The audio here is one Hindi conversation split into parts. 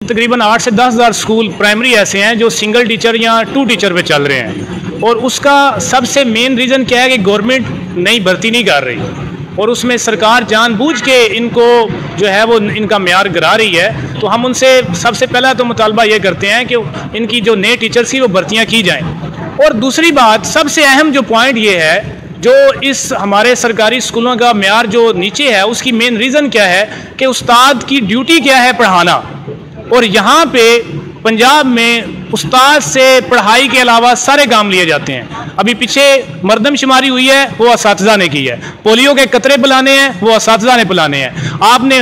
तकरीबन 8 से 10 हज़ार स्कूल प्राइमरी ऐसे हैं जो सिंगल टीचर या 2 टीचर पे चल रहे हैं, और उसका सबसे मेन रीज़न क्या है कि गवर्नमेंट नई भर्ती नहीं कर रही और उसमें सरकार जानबूझ के इनको जो है वो इनका म्यार गिरा रही है। तो हम उनसे सबसे पहला तो मुतालबा ये करते हैं कि इनकी जो नए टीचर्स की वो भर्तियाँ की जाएँ। और दूसरी बात, सबसे अहम जो पॉइंट ये है, जो इस हमारे सरकारी स्कूलों का म्यार जो नीचे है उसकी मेन रीज़न क्या है कि उस्ताद की ड्यूटी क्या है, पढ़ाना। और यहाँ पे पंजाब में उस्ताद से पढ़ाई के अलावा सारे काम लिए जाते हैं। अभी पीछे मरदमशुमारी हुई है, वो असातिज़ा ने की है। पोलियो के कतरे पिलाने हैं, वो असातिज़ा ने पिलाने हैं। आपने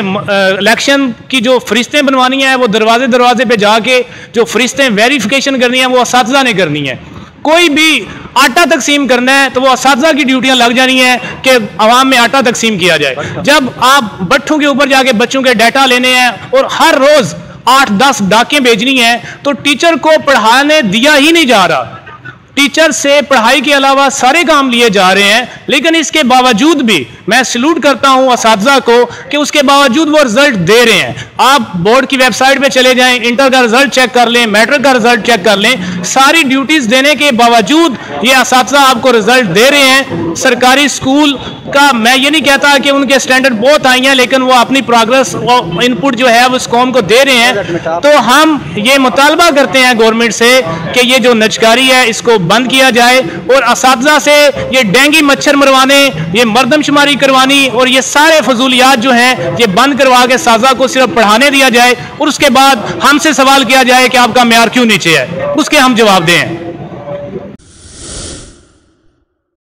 इलेक्शन की जो फरिश्तें बनवानी है, वो दरवाजे दरवाजे पे जाके जो फरिश्तें वेरिफिकेशन करनी है, वो असातिज़ा ने करनी है। कोई भी आटा तकसीम करना है तो वो असातिज़ा की ड्यूटियां लग जानी है कि आवाम में आटा तकसीम किया जाए। जब आप भट्ठों के ऊपर जाके बच्चों के डाटा लेने हैं और हर रोज़ 8-10 डाकें भेजनी है, तो टीचर को पढ़ाने दिया ही नहीं जा रहा। टीचर से पढ़ाई के अलावा सारे काम लिए जा रहे हैं, लेकिन इसके बावजूद भी मैं सैल्यूट करता हूं असातिज़ा को कि उसके बावजूद वो रिजल्ट दे रहे हैं। आप बोर्ड की वेबसाइट पे चले जाएं, इंटर का रिजल्ट चेक कर लें, मैट्रिक का रिजल्ट चेक कर लें, सारी ड्यूटीज देने के बावजूद ये असातिज़ा आपको रिजल्ट दे रहे हैं। सरकारी स्कूल का मैं ये नहीं कहता कि उनके स्टैंडर्ड बहुत आई हैं, लेकिन वो अपनी प्रोग्रेस और इनपुट जो है वो इस कौम को दे रहे हैं। तो हम ये मुतालबा करते हैं गवर्नमेंट से कि ये जो नजकारी है इसको बंद किया जाए और असातिज़ा से ये डेंगू मच्छर मरवाने, ये मरदमशुमारी करवानी और ये सारे फजूलियात जो हैं ये बंद करवा के असातिज़ा को सिर्फ पढ़ाने दिया जाए, और उसके बाद हमसे सवाल किया जाए कि आपका म्यार क्यों नीचे है, उसके हम जवाब दें।